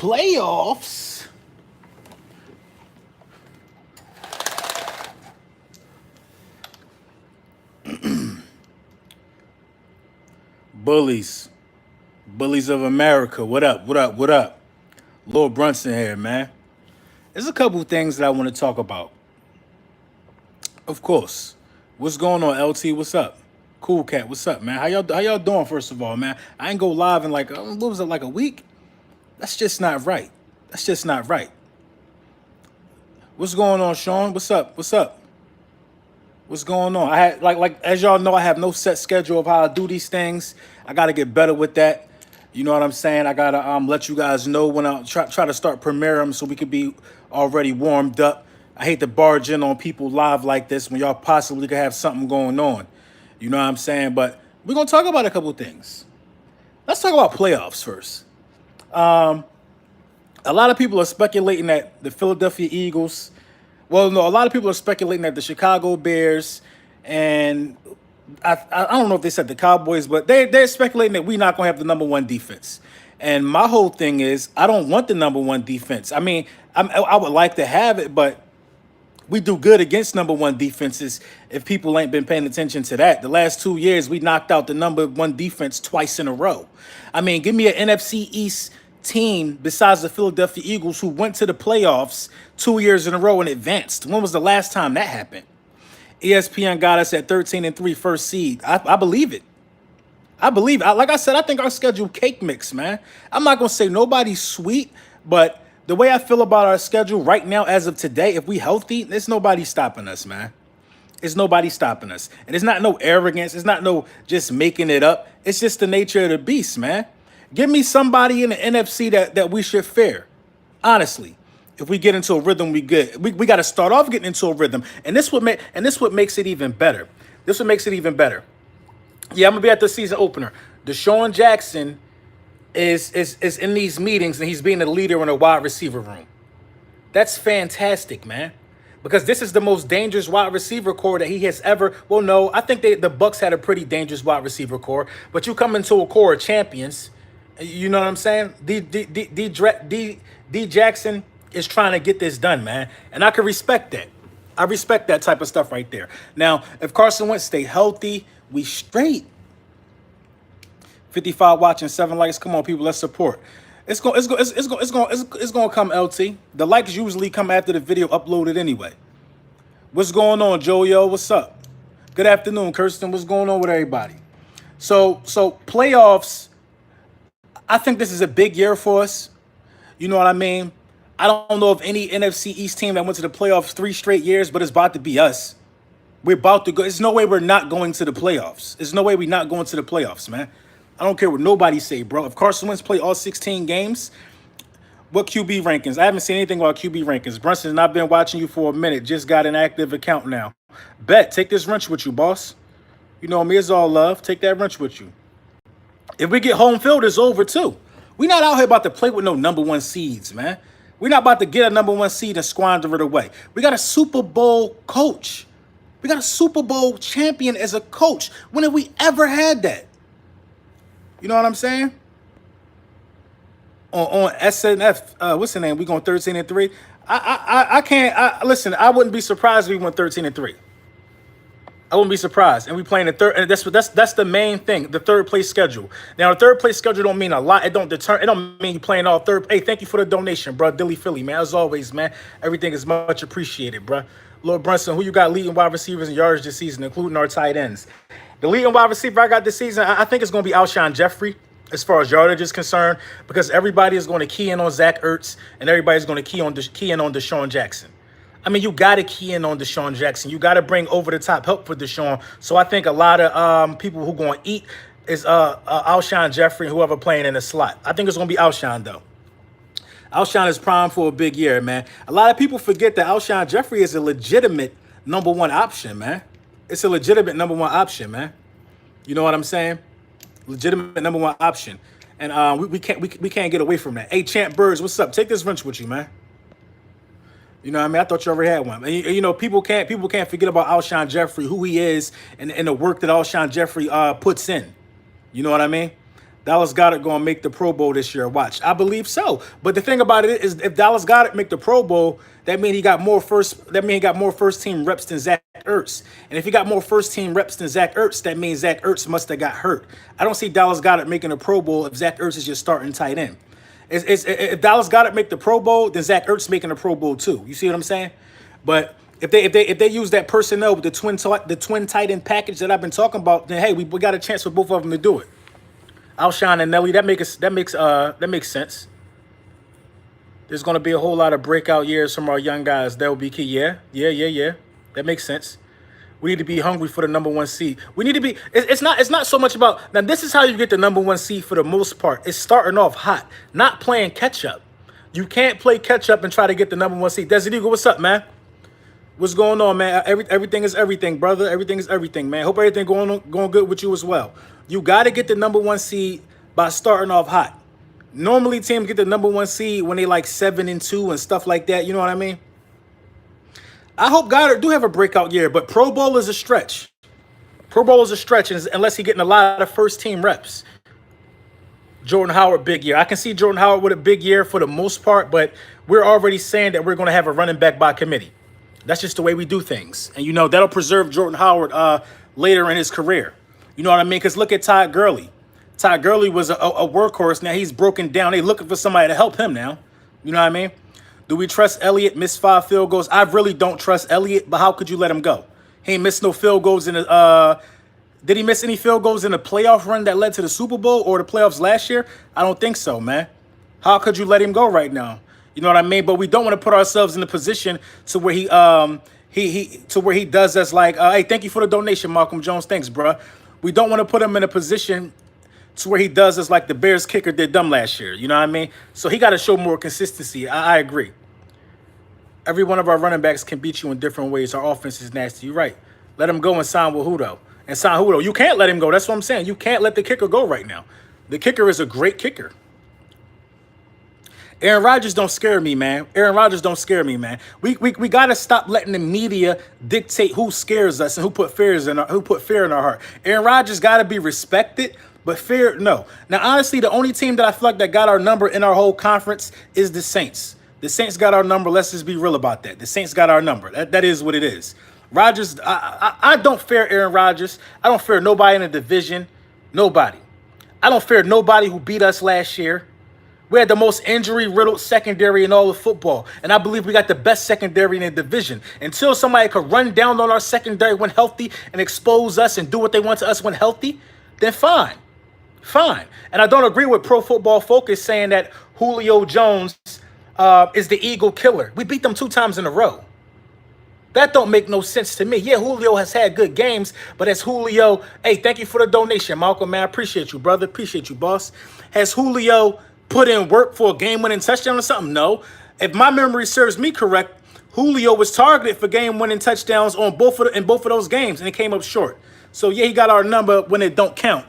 playoffs. Bullies. Bullies of America. What up? What up? What up? Lord Brunson here, man. There's a couple things that I want to talk about. Of course. What's going on, LT? What's up? Cool Cat, what's up, man? How y'all doing, first of all, man? I ain't go live in like, what was it, like a week? That's just not right. That's just not right. What's going on, Sean? What's up? What's up? What's going on? I had like as y'all know, I have no set schedule of how I do these things. I gotta get better with that. You know what I'm saying? I gotta let you guys know when I try to start premiere them so we could be already warmed up. I hate to barge in on people live like this when y'all possibly could have something going on. You know what I'm saying? But we're gonna talk about a couple things. Let's talk about playoffs first. A lot of people are speculating that the Philadelphia Eagles, well, no, a lot of people are speculating that the Chicago Bears and I don't know if they said the Cowboys, but they're speculating that we're not going to have the number one defense. And my whole thing is I don't want the number one defense. I mean, I would like to have it, but we do good against number one defenses if people ain't been paying attention to that. The last 2 years, we knocked out the number one defense twice in a row. I mean, give me an NFC East team besides the Philadelphia Eagles who went to the playoffs 2 years in a row and advanced. When was the last time that happened? ESPN got us at 13-3 first seed. I believe it. I believe it. Like I said, I think our schedule cake mix, man. I'm not going to say nobody's sweet, but the way I feel about our schedule right now as of today, if we healthy, there's nobody stopping us, man. It's nobody stopping us. And it's not no arrogance. It's not no just making it up. It's just the nature of the beast, man. Give me somebody in the NFC that we should fear. Honestly. If we get into a rhythm, we good. We got to start off getting into a rhythm. And this what makes it even better. This what makes it even better. Yeah, I'm gonna be at the season opener. Deshaun Jackson is in these meetings and he's being the leader in a wide receiver room. That's fantastic, man. Because this is the most dangerous wide receiver core that he has ever. Well, no, I think the Bucks had a pretty dangerous wide receiver core. But you come into a core of champions, you know what I'm saying? D Jackson is trying to get this done, man. And I can respect that. I respect that type of stuff right there. Now, if Carson Wentz stay healthy, we straight. 55 watching, 7 likes. Come on, people, let's support. It's going to come, LT. The likes usually come after the video uploaded anyway. What's going on, Joe? What's up? Good afternoon, Kirsten. What's going on with everybody? So playoffs, I think this is a big year for us. You know what I mean? I don't know of any NFC East team that went to the playoffs 3 straight years, but it's about to be us. We're about to go. There's no way we're not going to the playoffs. There's no way we're not going to the playoffs, man. I don't care what nobody say, bro. If Carson Wentz play all 16 games, what QB rankings? I haven't seen anything about QB rankings. Brunson, I've been watching you for a minute. Just got an active account now. Bet, take this wrench with you, boss. You know me, it's all love. Take that wrench with you. If we get home field, it's over, too. We're not out here about to play with no number one seeds, man. We're not about to get a number one seed and squander it away. We got a Super Bowl coach. We got a Super Bowl champion as a coach. When have we ever had that? You know what I'm saying? On SNF, what's the name? We going 13-3. I can't. Listen, I wouldn't be surprised if we went 13-3. I wouldn't be surprised. And we playing the third, and that's the main thing, the third place schedule. Now, the third place schedule don't mean a lot. It don't mean you playing all third. Hey, thank you for the donation, bro. Dilly Philly, man. As always, man. Everything is much appreciated, bro. Lord Brunson, who you got leading wide receivers and yards this season, including our tight ends? The leading wide receiver I got this season, I think it's going to be Alshon Jeffrey as far as yardage is concerned, because everybody is going to key in on Zach Ertz and everybody's going to key in on Deshaun Jackson. I mean, you got to key in on Deshaun Jackson. You got to bring over-the-top help for Deshaun. So I think a lot of people who going to eat is Alshon Jeffrey and whoever playing in the slot. I think it's going to be Alshon, though. Alshon is primed for a big year, man. A lot of people forget that Alshon Jeffrey is a legitimate number one option, man. It's a legitimate number one option, man. You know what I'm saying? Legitimate number one option. And we can't get away from that. Hey, Champ Birds, what's up? Take this wrench with you, man. You know what I mean? I thought you already had one. And, you know, people can't forget about Alshon Jeffrey, who he is, and the work that Alshon Jeffrey puts in. You know what I mean? Dallas Goedert going to make the Pro Bowl this year. Watch, I believe so. But the thing about it is, if Dallas Goedert make the Pro Bowl, that means he got more first. That means he got more first team reps than Zach Ertz. And if he got more first team reps than Zach Ertz, that means Zach Ertz must have got hurt. I don't see Dallas Goedert making a Pro Bowl if Zach Ertz is just starting tight end. If Dallas Goedert make the Pro Bowl, then Zach Ertz making a Pro Bowl too. You see what I'm saying? But if they use that personnel with the twin tight end package that I've been talking about, then hey, we got a chance for both of them to do it. Alshon and Nelly, that makes sense. There's going to be a whole lot of breakout years from our young guys. That will be key. Yeah. That makes sense. We need to be hungry for the number one seed. We need to be. It's not so much about now. This is how you get the number one seed for the most part. It's starting off hot, not playing catch up. You can't play catch up and try to get the number one seed. Desert Eagle, what's up, man? What's going on, man? Everything is everything, brother. Everything is everything, man. Hope everything going good with you as well. You got to get the number one seed by starting off hot. Normally, teams get the number one seed when they like 7-2 and stuff like that. You know what I mean? I hope Goddard do have a breakout year, but Pro Bowl is a stretch. Pro Bowl is a stretch unless he's getting a lot of first team reps. Jordan Howard, big year. I can see Jordan Howard with a big year for the most part, but we're already saying that we're going to have a running back by committee. That's just the way we do things. And, that'll preserve Jordan Howard later in his career. You know what I mean? Because look at Todd Gurley. Todd Gurley was a workhorse. Now he's broken down. They looking for somebody to help him now. You know what I mean? Do we trust Elliott? Missed 5 field goals. I really don't trust Elliott, but how could you let him go? He ain't missed no field goals in the did he miss any field goals in the playoff run that led to the Super Bowl or the playoffs last year? I don't think so, man. How could you let him go right now? You know what I mean? But we don't want to put ourselves in a position to where he does us like, hey, thank you for the donation, Malcolm Jones. Thanks, bro. We don't want to put him in a position to where he does us like the Bears kicker did dumb last year. You know what I mean? So he got to show more consistency. I agree. Every one of our running backs can beat you in different ways. Our offense is nasty. You're right. Let him go and sign with Hudo. And sign Hudo. You can't let him go. That's what I'm saying. You can't let the kicker go right now. The kicker is a great kicker. Aaron Rodgers don't scare me, man. Aaron Rodgers don't scare me, man. We got to stop letting the media dictate who scares us and who put fear in our heart. Aaron Rodgers got to be respected, but fear, no. Now, honestly, the only team that I feel like that got our number in our whole conference is the Saints. The Saints got our number. Let's just be real about that. The Saints got our number. That is what it is. Rodgers, I don't fear Aaron Rodgers. I don't fear nobody in the division. Nobody. I don't fear nobody who beat us last year. We had the most injury-riddled secondary in all of football, and I believe we got the best secondary in the division. Until somebody could run down on our secondary when healthy and expose us and do what they want to us when healthy, then fine. Fine. And I don't agree with Pro Football Focus saying that Julio Jones is the Eagle killer. We beat them 2 times in a row. That don't make no sense to me. Yeah, Julio has had good games, but as Julio, hey, thank you for the donation, Malcolm, man. I appreciate you, brother. Appreciate you, boss. Has Julio put in work for a game-winning touchdown or something? No. If my memory serves me correct, Julio was targeted for game-winning touchdowns in both of those games, and it came up short. So, yeah, he got our number when it don't count.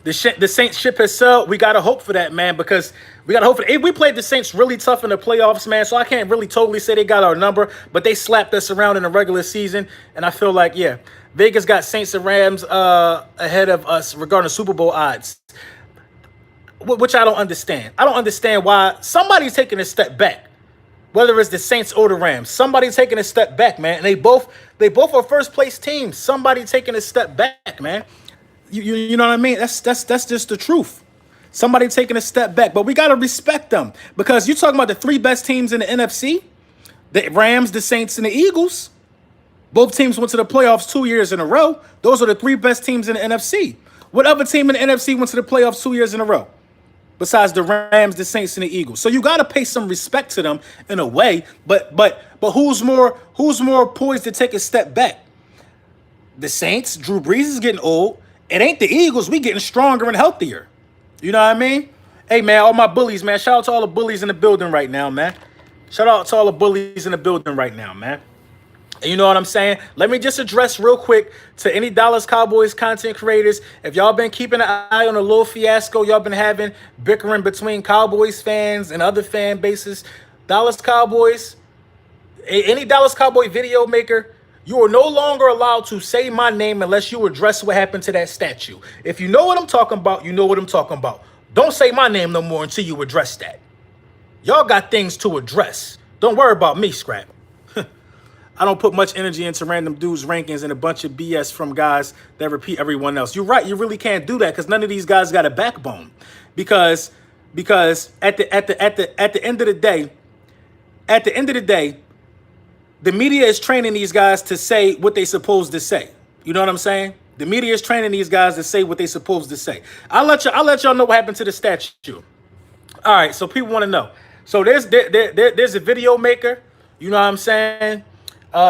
The Saints ship has sailed. We got to hope for that, man, because we got to hope for it. We played the Saints really tough in the playoffs, man, so I can't really totally say they got our number, but they slapped us around in the regular season, and I feel like, yeah, Vegas got Saints and Rams ahead of us regarding Super Bowl odds, which I don't understand. I don't understand why somebody's taking a step back, whether it's the Saints or the Rams. Somebody's taking a step back, man, and they both are first-place teams. Somebody taking a step back, man. You know what I mean? That's just the truth. Somebody taking a step back. But we got to respect them because you're talking about the 3 best teams in the NFC, the Rams, the Saints, and the Eagles. Both teams went to the playoffs 2 years in a row. Those are the 3 best teams in the NFC. What other team in the NFC went to the playoffs 2 years in a row besides the Rams, the Saints, and the Eagles? So you got to pay some respect to them in a way. But who's more poised to take a step back? The Saints. Drew Brees is getting old. It ain't the Eagles. We getting stronger and healthier. You know what I mean? Hey, man, all my bullies, man. Shout out to all the bullies in the building right now, man. Shout out to all the bullies in the building right now, man. And you know what I'm saying? Let me just address real quick to any Dallas Cowboys content creators. If y'all been keeping an eye on a little fiasco y'all been having, bickering between Cowboys fans and other fan bases, Dallas Cowboys, any Dallas Cowboy video maker, You are no longer allowed to say my name unless you address what happened to that statue. If you know what I'm talking about, you know what I'm talking about. Don't say my name no more until you address that. Y'all got things to address. Don't worry about me, Scrap. I don't put much energy into random dudes' rankings and a bunch of BS from guys that repeat everyone else. You're right. You really can't do that because none of these guys got a backbone. Because at the end of the day, the media is training these guys to say what they supposed to say. You know what I'm saying? The media is training these guys to say what they supposed to say. I'll let y'all know what happened to the statue. All right, so people want to know. So there's a video maker. You know what I'm saying?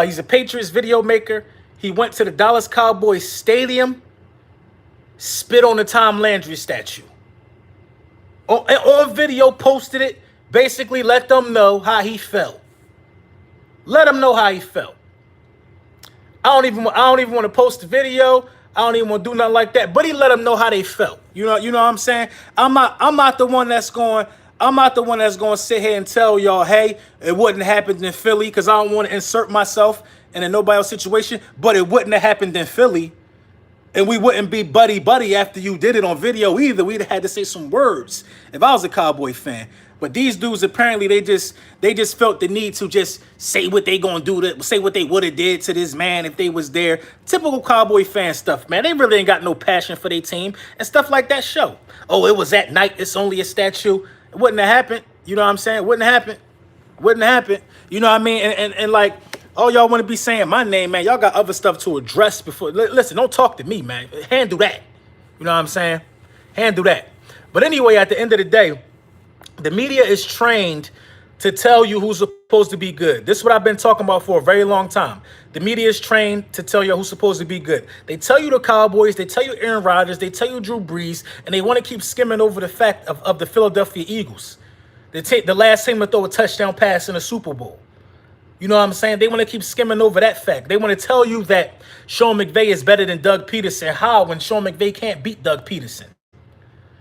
He's a Patriots video maker. He went to the Dallas Cowboys stadium, spit on the Tom Landry statue. On video, posted it. Basically, let them know how he felt. Let him know how he felt. I don't even want to post the video. I don't even want to do nothing like that. But he let them know how they felt. You know what I'm saying? I'm not the one that's going to sit here and tell y'all, hey, it wouldn't have happened in Philly, because I don't want to insert myself in a nobody else situation. But it wouldn't have happened in Philly. And we wouldn't be buddy after you did it on video either. We'd have had to say some words if I was a Cowboy fan. But these dudes, apparently, they just felt the need to just say what they gonna do, say what they would have did to this man if they was there. Typical Cowboy fan stuff, man. They really ain't got no passion for their team and stuff like that show. Oh, it was at night. It's only a statue. It wouldn't have happened. You know what I'm saying? It wouldn't have happened. Wouldn't happen. You know what I mean? And like, all y'all want to be saying my name, man. Y'all got other stuff to address before. Listen, don't talk to me, man. Handle that. You know what I'm saying? Handle that. But anyway, at the end of the day, the media is trained to tell you who's supposed to be good. This is what I've been talking about for a very long time. The media is trained to tell you who's supposed to be good. They tell you the Cowboys, they tell you Aaron Rodgers, they tell you Drew Brees, and they want to keep skimming over the fact of the Philadelphia Eagles. They take the last team to throw a touchdown pass in a Super Bowl. You know what I'm saying? They want to keep skimming over that fact. They want to tell you that Sean McVay is better than Doug Peterson. How, when Sean McVay can't beat Doug Peterson?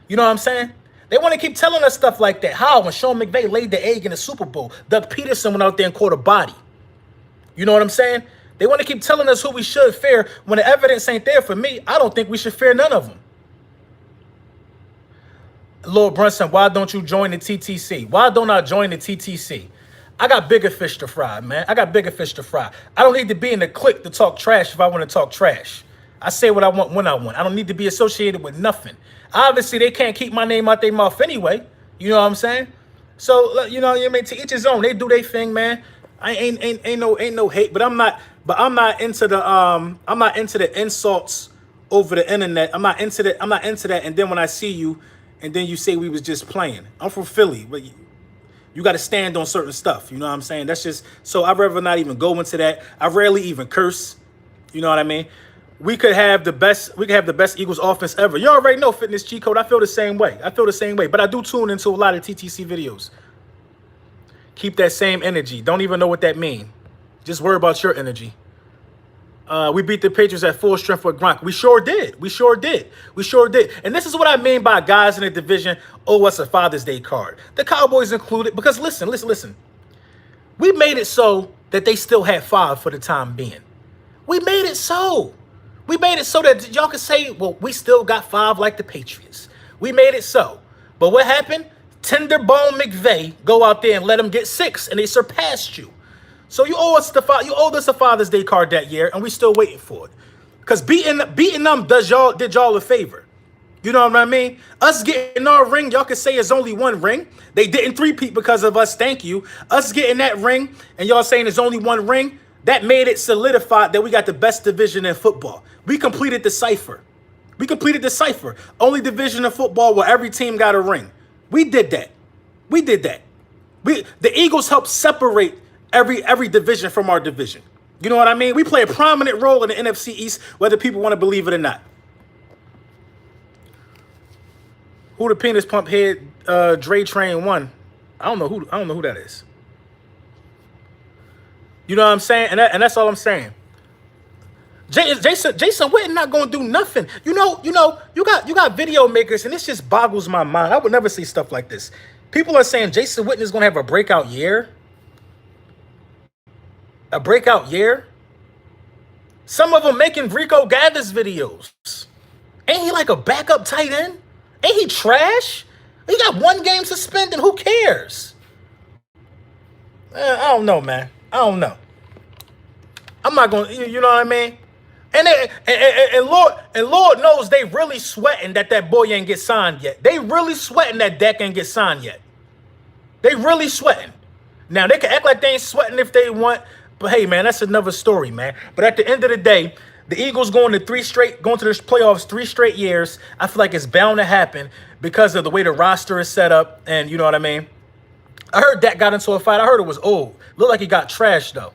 You know what I'm saying? They want to keep telling us stuff like that. How, when Sean McVay laid the egg in the Super Bowl, Doug Peterson went out there and caught a body. You know what I'm saying? They want to keep telling us who we should fear when the evidence ain't there for me. I don't think we should fear none of them. Lord Brunson, why don't you join the TTC? Why don't I join the TTC? I got bigger fish to fry, man. I got bigger fish to fry. I don't need to be in the clique to talk trash if I want to talk trash. I say what I want when I want. I don't need to be associated with nothing. Obviously, they can't keep my name out their mouth anyway. You know what I'm saying? So, you know, I mean, to each his own. They do their thing, man. I ain't no hate, but I'm not into the insults over the internet. I'm not into that. And then when I see you, and then you say we was just playing. I'm from Philly, but you got to stand on certain stuff. You know what I'm saying? That's just, so I'd rather not even go into that. I rarely even curse. You know what I mean? We could have the best Eagles offense ever. You already know, Fitness Cheat Code. I feel the same way. But I do tune into a lot of TTC videos. Keep that same energy. Don't even know what that means. Just worry about your energy. We beat the Patriots at full strength with Gronk. We sure did. And this is what I mean by guys in the division owe us a Father's Day card. The Cowboys included. Because listen. We made it so that they still had 5 for the time being. We made it so. We made it so that y'all could say, well, we still got 5 like the Patriots. We made it so. But what happened? Tenderbone McVay go out there and let them get 6, and they surpassed you. So you owed us a Father's Day card that year, and we still waiting for it. Because beating them did y'all a favor. You know what I mean? Us getting our ring, y'all could say it's only 1 ring. They didn't three-peat because of us, thank you. Us getting that ring, and y'all saying it's only 1 ring, that made it solidified that we got the best division in football. We completed the cipher. Only division of football where every team got a ring. We did that. The Eagles helped separate every division from our division. You know what I mean? We play a prominent role in the NFC East, whether people want to believe it or not. Who the penis pump head Dre Train won? I don't know who that is. You know what I'm saying? And that's all I'm saying. Jason Witten not gonna do nothing. You got video makers, and this just boggles my mind. I would never see stuff like this. People are saying Jason Witten is gonna have a breakout year. A breakout year? Some of them making Rico Gathers videos. Ain't he like a backup tight end? Ain't he trash? He got 1 game suspended. Who cares? I don't know, man. I don't know. I'm not gonna, you know what I mean? And Lord knows they really sweating that boy ain't get signed yet. They really sweating that Dak ain't get signed yet. They really sweating. Now they can act like they ain't sweating if they want, but hey, man, that's another story, man. But at the end of the day, the Eagles going to the playoffs 3 straight years. I feel like it's bound to happen because of the way the roster is set up, and you know what I mean. I heard Dak got into a fight. I heard it was old. Looked like he got trashed though.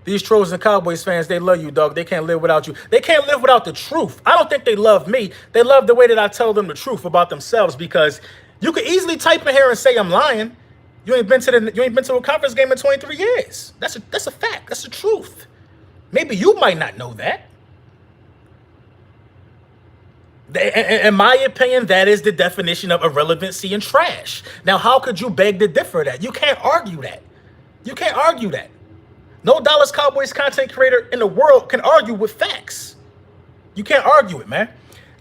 These Trojans and Cowboys fans, they love you, dog. They can't live without you. They can't live without the truth. I don't think they love me. They love the way that I tell them the truth about themselves, because you could easily type in here and say I'm lying. You ain't been to a conference game in 23 years. That's a fact. That's the truth. Maybe you might not know that. In my opinion, that is the definition of irrelevancy and trash. Now, how could you beg to differ that? You can't argue that. You can't argue that. No Dallas Cowboys content creator in the world can argue with facts. You can't argue it, man.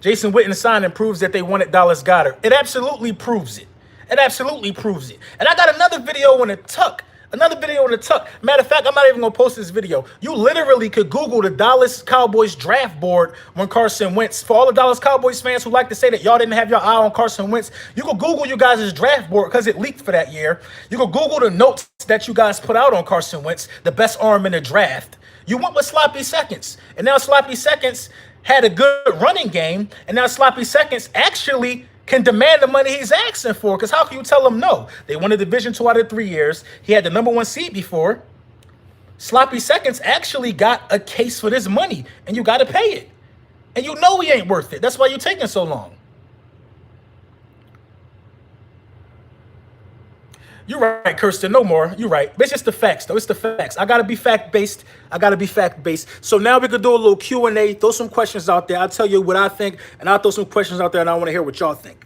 Jason Witten's signing proves that they wanted Dallas Goedert. It absolutely proves it. It absolutely proves it. And I got another video on the tuck. Matter of fact, I'm not even going to post this video. You literally could Google the Dallas Cowboys draft board when Carson Wentz. For all the Dallas Cowboys fans who like to say that y'all didn't have your eye on Carson Wentz, you could Google you guys' draft board because it leaked for that year. You could Google the notes that you guys put out on Carson Wentz, the best arm in the draft. You went with Sloppy Seconds. And now Sloppy Seconds had a good running game. And now Sloppy Seconds actually can demand the money he's asking for, because how can you tell him no? They won a Division 2 out of 3 years. He had the #1 seed before. Sloppy Seconds actually got a case for this money, and you got to pay it. And you know he ain't worth it. That's why you're taking so long. You're right, Kirsten. No more. You're right. But it's just the facts, though. It's the facts. I got to be fact-based. So now we could do a little Q&A. Throw some questions out there. I'll tell you what I think, and I'll throw some questions out there, and I want to hear what y'all think.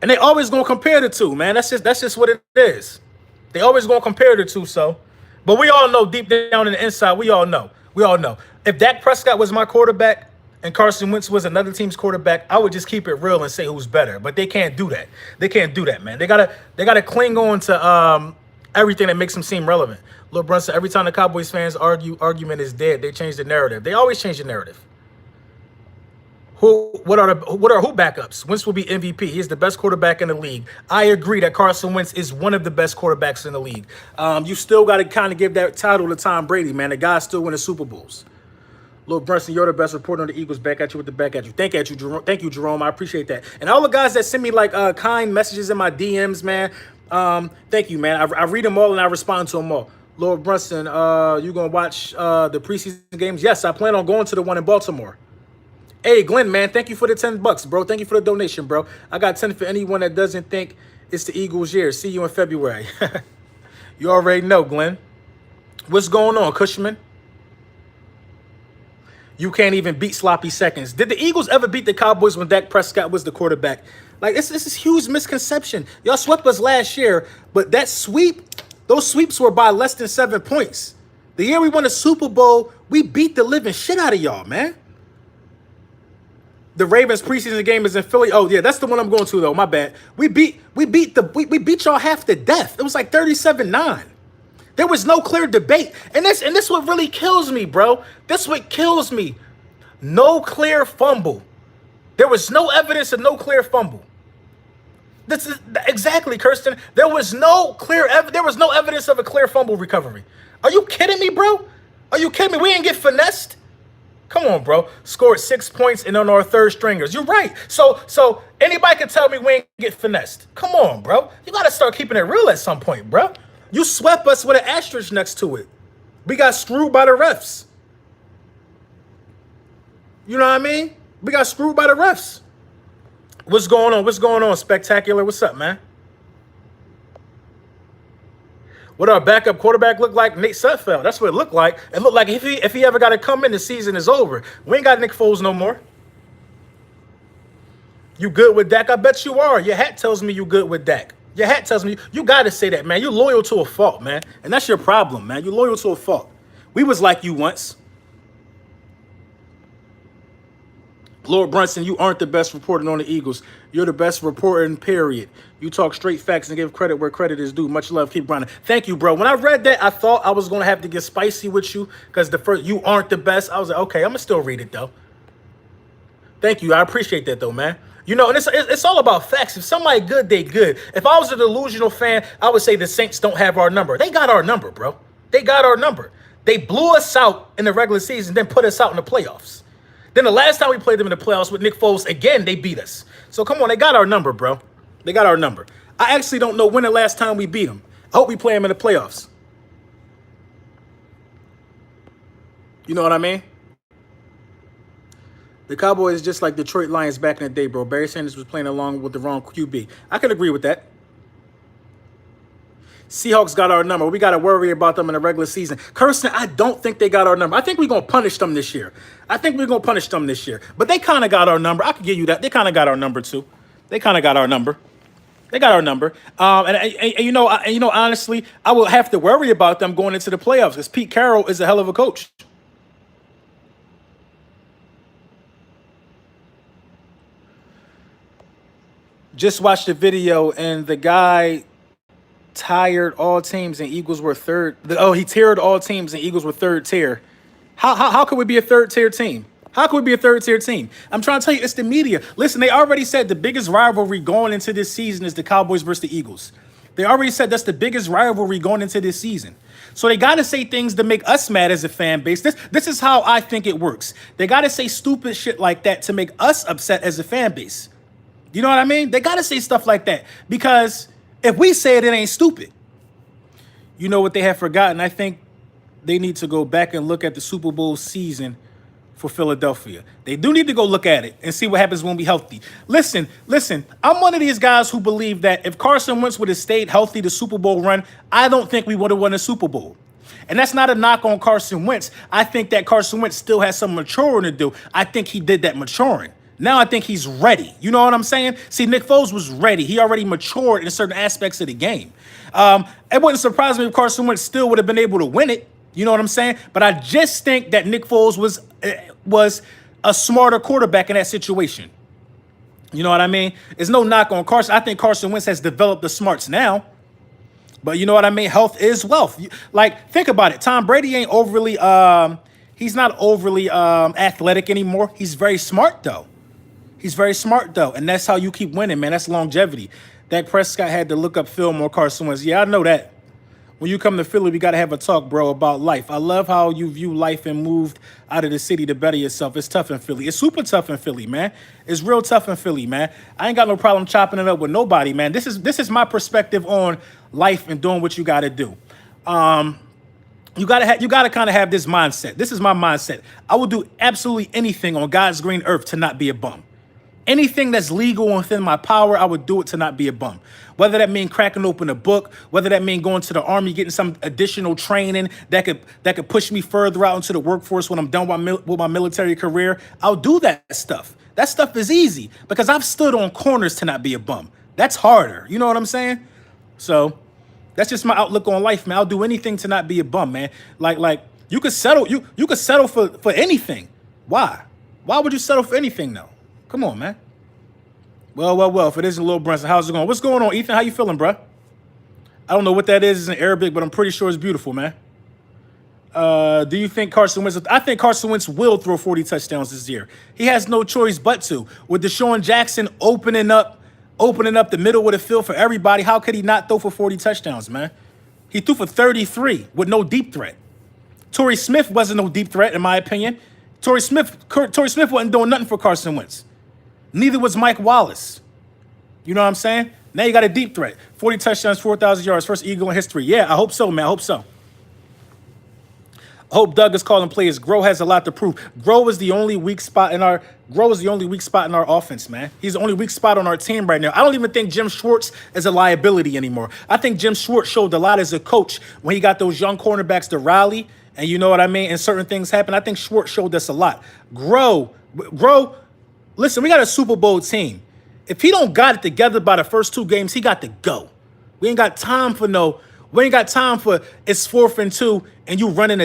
And they always going to compare the two, man. That's just what it is. They always going to compare the two, so. But we all know deep down in the inside, we all know. If Dak Prescott was my quarterback and Carson Wentz was another team's quarterback, I would just keep it real and say who's better. But they can't do that. They can't do that, man. They gotta cling on to everything that makes them seem relevant. Lil Brunson, every time the Cowboys fans argument is dead, they change the narrative. They always change the narrative. Who backups? Wentz will be MVP. He's the best quarterback in the league. I agree that Carson Wentz is one of the best quarterbacks in the league. You still got to kind of give that title to Tom Brady, man. The guy's still winning Super Bowls. Lil Brunson, you're the best reporter on the Eagles. Back at you with the back at you. Thank you, Jerome. I appreciate that. And all the guys that send me like kind messages in my DMs, man. Thank you, man. I read them all and I respond to them all. Lil Brunson, you gonna watch the preseason games? Yes, I plan on going to the one in Baltimore. Hey, Glenn, man, thank you for the $10, bro. Thank you for the donation, bro. I got 10 for anyone that doesn't think it's the Eagles' year. See you in February. You already know, Glenn. What's going on, Cushman? You can't even beat Sloppy Seconds. Did the Eagles ever beat the Cowboys when Dak Prescott was the quarterback? Like, this is huge misconception. Y'all swept us last year, but those sweeps were by less than 7 points. The year we won the Super Bowl, we beat the living shit out of y'all, man. The Ravens preseason game is in Philly. Oh yeah, that's the one I'm going to though. My bad. We beat y'all half to death. It was like 37-9. There was no clear debate. And this what really kills me, bro. This what kills me. No clear fumble. There was no evidence of no clear fumble. This is exactly, Kirsten. There was no evidence of a clear fumble recovery. Are you kidding me, bro? Are you kidding me? We didn't get finessed. Come on, bro. Scored 6 points and on our third stringers. You're right. So anybody can tell me we ain't get finessed. Come on, bro. You got to start keeping it real at some point, bro. You swept us with an asterisk next to it. We got screwed by the refs. You know what I mean? We got screwed by the refs. What's going on? What's going on, Spectacular? What's up, man? What our backup quarterback look like? Nate Sudfeld. That's what it looked like. It looked like if he ever got to come in, the season is over. We ain't got Nick Foles no more. You good with Dak? I bet you are. Your hat tells me you good with Dak. Your hat tells me you got to say that, man. You're loyal to a fault, man. And that's your problem, man. You're loyal to a fault. We was like you once. Lord Brunson, you aren't the best reporter on the Eagles. You're the best reporter in period. You talk straight facts and give credit where credit is due. Much love. Keep grinding. Thank you, bro. When I read that, I thought I was going to have to get spicy with you because the first, you aren't the best. I was like, okay, I'm going to still read it, though. Thank you. I appreciate that, though, man. You know, and it's all about facts. If somebody good, they good. If I was a delusional fan, I would say the Saints don't have our number. They got our number, bro. They got our number. They blew us out in the regular season, then put us out in the playoffs. Then the last time we played them in the playoffs with Nick Foles, again, they beat us. So come on, they got our number, bro. They got our number. I actually don't know when the last time we beat them. I hope we play them in the playoffs. You know what I mean? The Cowboys just like Detroit Lions back in the day, bro. Barry Sanders was playing along with the wrong QB. I can agree with that. Seahawks got our number. We got to worry about them in the regular season. Kirsten, I don't think they got our number. I think we're going to punish them this year. But they kind of got our number. I can give you that. They kind of got our number, too. They kind of got our number. They got our number. You know, honestly, I will have to worry about them going into the playoffs because Pete Carroll is a hell of a coach. Just watched the video, and the guy tired all teams and Eagles were third. He tiered all teams and Eagles were third tier. How could we be a third tier team? How could we be a third tier team? I'm trying to tell you, it's the media. Listen, they already said the biggest rivalry going into this season is the Cowboys versus the Eagles. They already said that's the biggest rivalry going into this season. So they got to say things to make us mad as a fan base. This is how I think it works. They got to say stupid shit like that to make us upset as a fan base. You know what I mean? They got to say stuff like that because if we say it, it ain't stupid. You know what they have forgotten? I think they need to go back and look at the Super Bowl season for Philadelphia. They do need to go look at it and see what happens when we healthy. Listen, I'm one of these guys who believe that if Carson Wentz would have stayed healthy the Super Bowl run, I don't think we would have won a Super Bowl. And that's not a knock on Carson Wentz. I think that Carson Wentz still has some maturing to do. I think he did that maturing. Now I think he's ready. You know what I'm saying? See, Nick Foles was ready. He already matured in certain aspects of the game. It wouldn't surprise me if Carson Wentz still would have been able to win it. You know what I'm saying? But I just think that Nick Foles was a smarter quarterback in that situation. You know what I mean? There's no knock on Carson. I think Carson Wentz has developed the smarts now. But you know what I mean? Health is wealth. Like, think about it. Tom Brady ain't overly, he's not overly athletic anymore. He's very smart, though. And that's how you keep winning, man. That's longevity. Dak Prescott had to look up film on Carson Wentz. Yeah, I know that. When you come to Philly, we got to have a talk, bro, about life. I love how you view life and moved out of the city to better yourself. It's tough in Philly. It's super tough in Philly, man. It's real tough in Philly, man. I ain't got no problem chopping it up with nobody, man. This is my perspective on life and doing what you got to do. You gotta kind of have this mindset. This is my mindset. I will do absolutely anything on God's green earth to not be a bum. Anything that's legal within my power, I would do it to not be a bum. Whether that mean cracking open a book, whether that mean going to the Army, getting some additional training that could push me further out into the workforce when I'm done with my military career, I'll do that stuff. That stuff is easy because I've stood on corners to not be a bum. That's harder. You know what I'm saying? So that's just my outlook on life, man. I'll do anything to not be a bum, man. Like you could settle. You could settle for anything. Why? Why would you settle for anything though? Come on, man. Well. If it isn't Lil Brunson, how's it going? What's going on, Ethan? How you feeling, bro? I don't know what that is in Arabic, but I'm pretty sure it's beautiful, man. Do you think Carson Wentz? I think Carson Wentz will throw 40 touchdowns this year. He has no choice but to. With Deshaun Jackson opening up the middle of the field for everybody, how could he not throw for 40 touchdowns, man? He threw for 33 with no deep threat. Torrey Smith wasn't no deep threat, in my opinion. Torrey Smith wasn't doing nothing for Carson Wentz. Neither was Mike Wallace. You know what I'm saying? Now you got a deep threat. 40 touchdowns, 4,000 yards, first Eagle in history. Yeah, I hope so, man. I hope so. I hope Doug is calling plays. Grow has a lot to prove. Grow is the only weak spot in our offense, man. He's the only weak spot on our team right now. I don't even think Jim Schwartz is a liability anymore. I think Jim Schwartz showed a lot as a coach when he got those young cornerbacks to rally, and you know what I mean, and certain things happen. I think Schwartz showed us a lot. Grow, listen, we got a Super Bowl team. If he don't got it together by the first two games, he got to go. We ain't got time for no We ain't got time for it's 4th and 2 and you running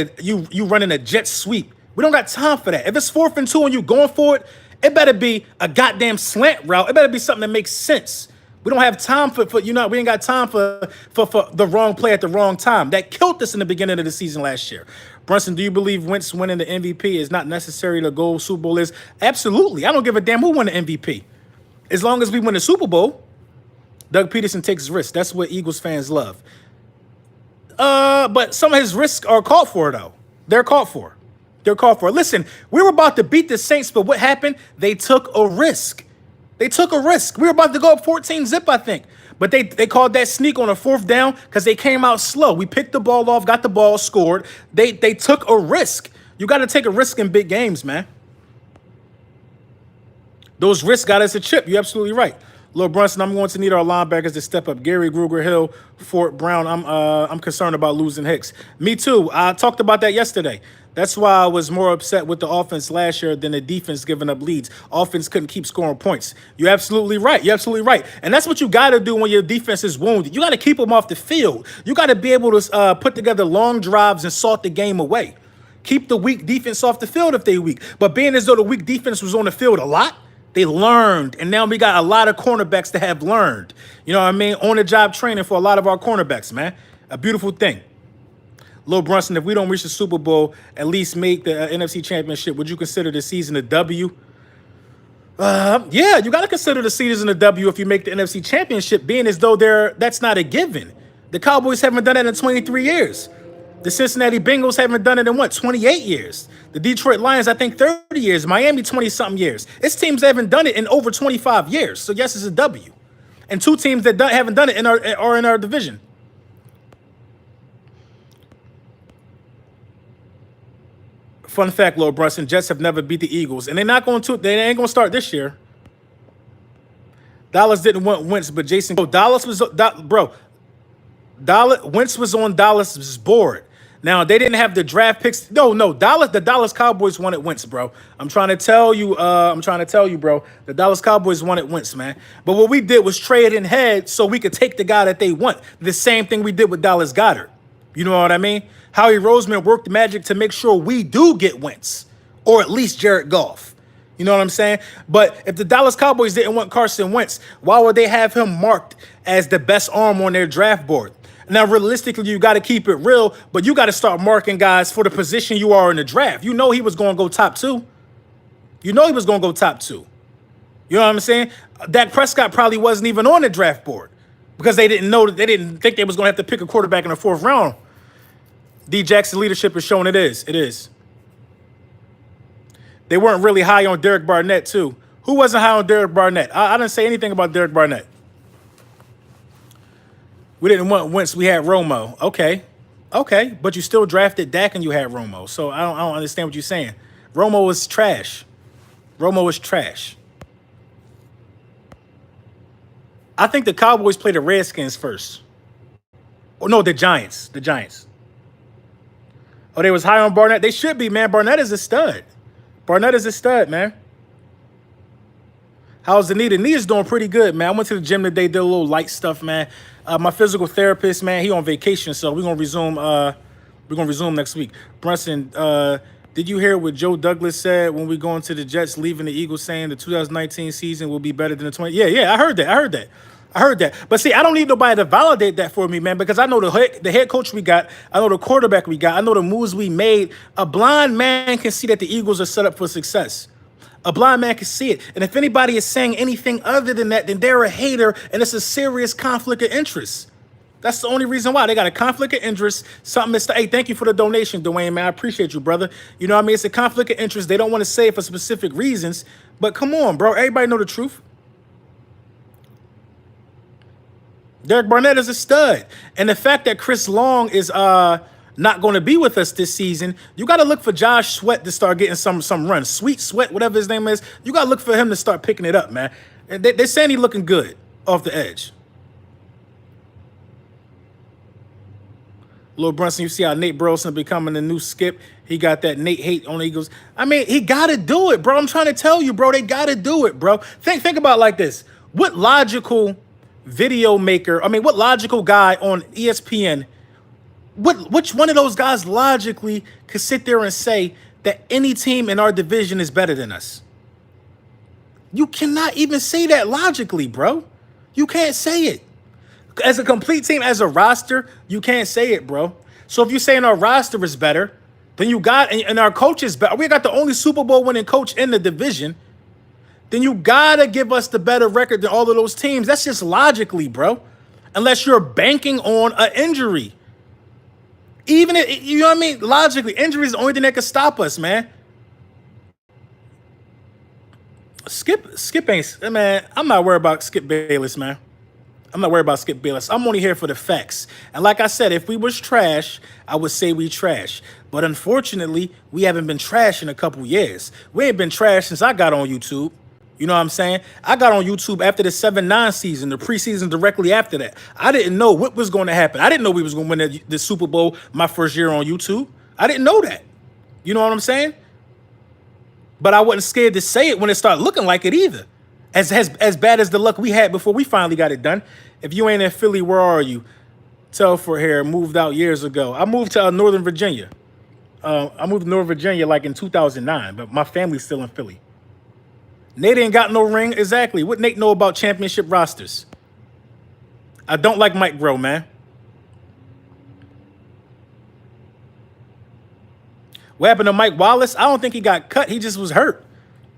a jet sweep. We don't got time for that. If it's 4th and 2 and you going for it, it better be a goddamn slant route. It better be something that makes sense. We don't have time for we ain't got time for the wrong play at the wrong time. That killed us in the beginning of the season last year. Brunson, do you believe Wentz winning the MVP is not necessary to go Super Bowl is? Absolutely. I don't give a damn who won the MVP. As long as we win the Super Bowl, Doug Peterson takes risks. That's what Eagles fans love. But some of his risks are called for, though. They're called for. They're called for. Listen, we were about to beat the Saints, but what happened? They took a risk. They took a risk. We were about to go up 14-zip, I think. But they called that sneak on a 4th down because they came out slow. We picked the ball off, got the ball, scored. They took a risk. You got to take a risk in big games, man. Those risks got us a chip. You're absolutely right. Lil Brunson, I'm going to need our linebackers to step up. Gary, Gruger, Hill, Fort Brown. I'm concerned about losing Hicks. Me too. I talked about that yesterday. That's why I was more upset with the offense last year than the defense giving up leads. Offense couldn't keep scoring points. You're absolutely right. You're absolutely right. And that's what you got to do when your defense is wounded. You got to keep them off the field. You got to be able to put together long drives and salt the game away. Keep the weak defense off the field if they weak. But being as though the weak defense was on the field a lot, they learned. And now we got a lot of cornerbacks that have learned. You know what I mean? On-the-job training for a lot of our cornerbacks, man. A beautiful thing. Lil Brunson, if we don't reach the Super Bowl, at least make the NFC Championship, would you consider the season a W? Yeah, you got to consider the season a W if you make the NFC Championship, being as though that's not a given. The Cowboys haven't done that in 23 years. The Cincinnati Bengals haven't done it in, 28 years? The Detroit Lions, I think, 30 years. Miami, 20-something years. It's teams that haven't done it in over 25 years. So, yes, it's a W. And 2 teams that haven't done it are in our division. Fun fact, Lil Brunson, Jets have never beat the Eagles, and they ain't going to start this year. Dallas didn't want Wentz, but Jason, Wentz was on Dallas's board. Now, they didn't have the draft picks. No, the Dallas Cowboys wanted Wentz, bro. I'm trying to tell you, bro. The Dallas Cowboys wanted Wentz, man. But what we did was trade in head so we could take the guy that they want. The same thing we did with Dallas Goedert. You know what I mean? Howie Roseman worked magic to make sure we do get Wentz, or at least Jared Goff. You know what I'm saying? But if the Dallas Cowboys didn't want Carson Wentz, why would they have him marked as the best arm on their draft board? Now, realistically, you got to keep it real, but you got to start marking guys for the position you are in the draft. You know he was going to go top 2. You know he was going to go top 2. You know what I'm saying? Dak Prescott probably wasn't even on the draft board because they didn't think they was going to have to pick a quarterback in the 4th round. D. Jackson leadership is showing it is. It is. They weren't really high on Derek Barnett, too. Who wasn't high on Derek Barnett? I didn't say anything about Derek Barnett. We didn't want Wentz. We had Romo. Okay. But you still drafted Dak and you had Romo. So I don't understand what you're saying. Romo was trash. I think the Cowboys play the Redskins first. Oh, no, the Giants. Oh, they was high on Barnett? They should be, man. Barnett is a stud, man. How's the knee? The knee is doing pretty good, man. I went to the gym today, did a little light stuff, man. My physical therapist, man, he on vacation, so we're gonna resume next week. Brunson, did you hear what Joe Douglas said when we go into the Jets, leaving the Eagles, saying the 2019 season will be better than the 20? Yeah, I heard that. But see, I don't need nobody to validate that for me, man, because I know the head coach we got, I know the quarterback we got, I know the moves we made. A blind man can see that the Eagles are set up for success. A blind man can see it. And if anybody is saying anything other than that, then they're a hater, and it's a serious conflict of interest. That's the only reason why. They got a conflict of interest. Something is, hey, thank you for the donation, Dwayne, man. I appreciate you, brother. You know what I mean? It's a conflict of interest. They don't want to say it for specific reasons. But come on, bro. Everybody know the truth. Derek Barnett is a stud. And the fact that Chris Long is not going to be with us this season, you got to look for Josh Sweat to start getting some runs. Sweet Sweat, whatever his name is. You got to look for him to start picking it up, man. They're saying he's looking good off the edge. Lil Brunson, you see how Nate Burleson becoming the new Skip. He got that Nate hate on the Eagles. I mean, he got to do it, bro. I'm trying to tell you, bro. They got to do it, bro. Think about it like this. What logical video maker, I mean, what logical guy on ESPN, which one of those guys logically could sit there and say that any team in our division is better than us? You cannot even say that logically, bro. You can't say it. As a complete team, as a roster, you can't say it, bro. So if you're saying our roster is better, then you got, and our coach is better. We got the only Super Bowl winning coach in the division. Then you gotta give us the better record than all of those teams. That's just logically, bro. Unless you're banking on an injury. Even if, you know what I mean? Logically, injury is the only thing that can stop us, man. Skip ain't, man. I'm not worried about Skip Bayless, man. I'm not worried about Skip Bayless. I'm only here for the facts. And like I said, if we was trash, I would say we trash. But unfortunately, we haven't been trash in a couple years. We ain't been trash since I got on YouTube. You know what I'm saying? I got on YouTube after the 7-9 season, the preseason directly after that. I didn't know what was going to happen. I didn't know we was going to win the Super Bowl my first year on YouTube. I didn't know that. You know what I'm saying? But I wasn't scared to say it when it started looking like it either. As bad as the luck we had before we finally got it done. If you ain't in Philly, where are you? Telford here, moved out years ago. I moved to Northern Virginia. I moved to Northern Virginia like in 2009, but my family's still in Philly. Nate ain't got no ring. Exactly. What Nate know about championship rosters? I don't like Mike Groh, man. What happened to Mike Wallace? I don't think he got cut. He just was hurt.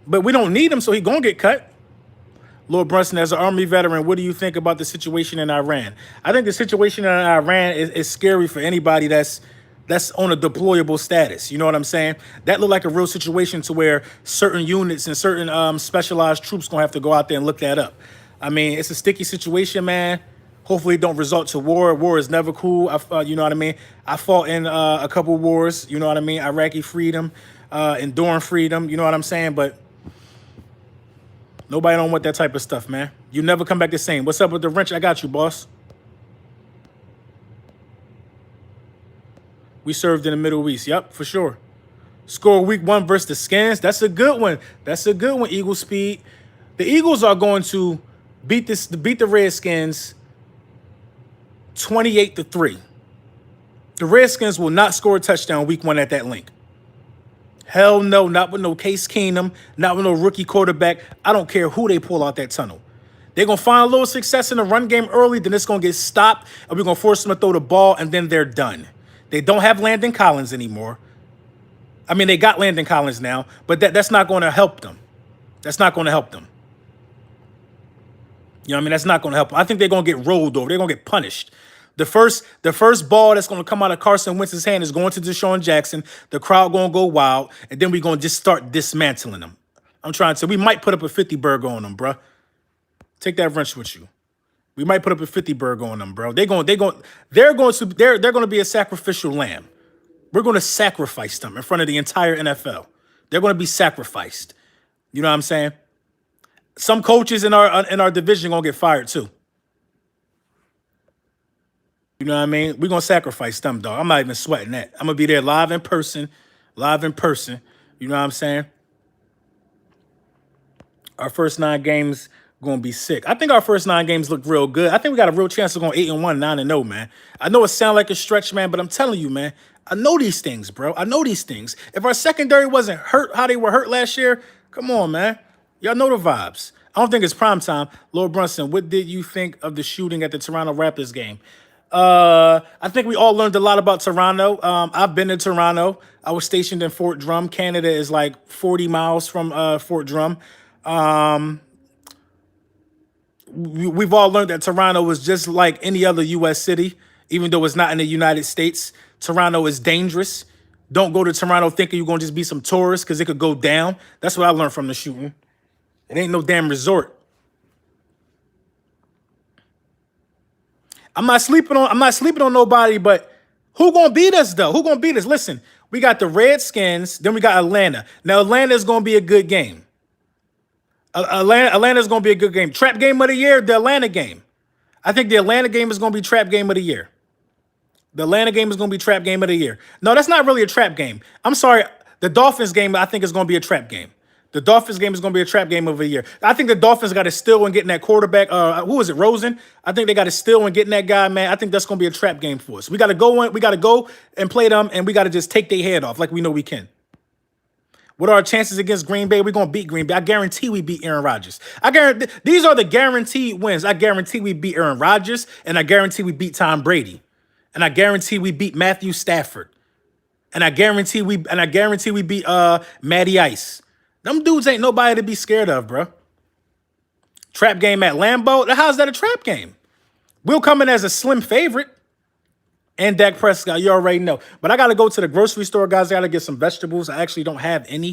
But we don't need him, so he gonna get cut. Lord Brunson, as an Army veteran, what do you think about the situation in Iran? I think the situation in Iran is scary for anybody that's on a deployable status. You know what I'm saying? That looked like a real situation to where certain units and certain specialized troops gonna have to go out there and look that up. I mean, it's a sticky situation, man. Hopefully it don't result to war. War is never cool. You know what I mean? I fought in a couple wars. You know what I mean? Iraqi freedom, enduring freedom. You know what I'm saying? But nobody don't want that type of stuff, man. You never come back the same. What's up with the wrench? I got you, boss. We served in the Middle East. Yep, for sure. Score week 1 versus the Skins. That's a good one. That's a good one, Eagle Speed. The Eagles are going to beat the Redskins 28-3. The Redskins will not score a touchdown week 1 at that link. Hell no, not with no Case Keenum, not with no rookie quarterback. I don't care who they pull out that tunnel. They're going to find a little success in the run game early, then it's going to get stopped, and we're going to force them to throw the ball, and then they're done. They don't have Landon Collins anymore. I mean, they got Landon Collins now, but that's not going to help them. That's not going to help them. You know what I mean? That's not going to help them. I think they're going to get rolled over. They're going to get punished. The first ball that's going to come out of Carson Wentz's hand is going to Deshaun Jackson. The crowd going to go wild, and then we're going to just start dismantling them. I'm trying to. We might put up a 50 burger on them, bro. Take that wrench with you. We might put up a 50 burger on them, bro. They're going to be a sacrificial lamb. We're going to sacrifice them in front of the entire NFL. They're going to be sacrificed. You know what I'm saying? Some coaches in our division going to get fired too. You know what I mean? We're going to sacrifice them, dog. I'm not even sweating that. I'm going to be there live in person. You know what I'm saying? Our first 9 games going to be sick. I think our first 9 games look real good. I think we got a real chance of going 8-1, 9-0, man. I know it sounds like a stretch, man, but I'm telling you, man, I know these things, bro. I know these things. If our secondary wasn't hurt how they were hurt last year, come on, man. Y'all know the vibes. I don't think it's prime time. Lord Brunson, what did you think of the shooting at the Toronto Raptors game? I think we all learned a lot about Toronto. I've been to Toronto. I was stationed in Fort Drum. Canada is like 40 miles from Fort Drum. We've all learned that Toronto is just like any other U.S. city, even though it's not in the United States. Toronto is dangerous. Don't go to Toronto thinking you're going to just be some tourists because it could go down. That's what I learned from the shooting. It ain't no damn resort. I'm not sleeping on nobody, but who gonna beat us though? Who gonna beat us? Listen, we got the Redskins, then we got Atlanta. Now Atlanta is gonna be a good game. Atlanta is gonna be a good game. Trap game of the year, the Atlanta game. I think the Atlanta game is gonna be trap game of the year. The Atlanta game is gonna be trap game of the year. No, that's not really a trap game. I'm sorry. The Dolphins game, I think, is gonna be a trap game. The Dolphins game is going to be a trap game of the year. I think the Dolphins got to steal and getting that quarterback. Who is it, Rosen? I think they got to steal and getting that guy, man. I think that's going to be a trap game for us. We got to go in, we got to go and play them, and we got to just take their head off like we know we can. What are our chances against Green Bay? We're going to beat Green Bay. I guarantee we beat Aaron Rodgers. I guarantee these are the guaranteed wins. I guarantee we beat Aaron Rodgers, and I guarantee we beat Tom Brady, and I guarantee we beat Matthew Stafford, and I guarantee we beat Matty Ice. Them dudes ain't nobody to be scared of, bro. Trap game at Lambeau. How's that a trap game? We'll come in as a slim favorite. And Dak Prescott, you already know. But I got to go to the grocery store, guys. I got to get some vegetables. I actually don't have any.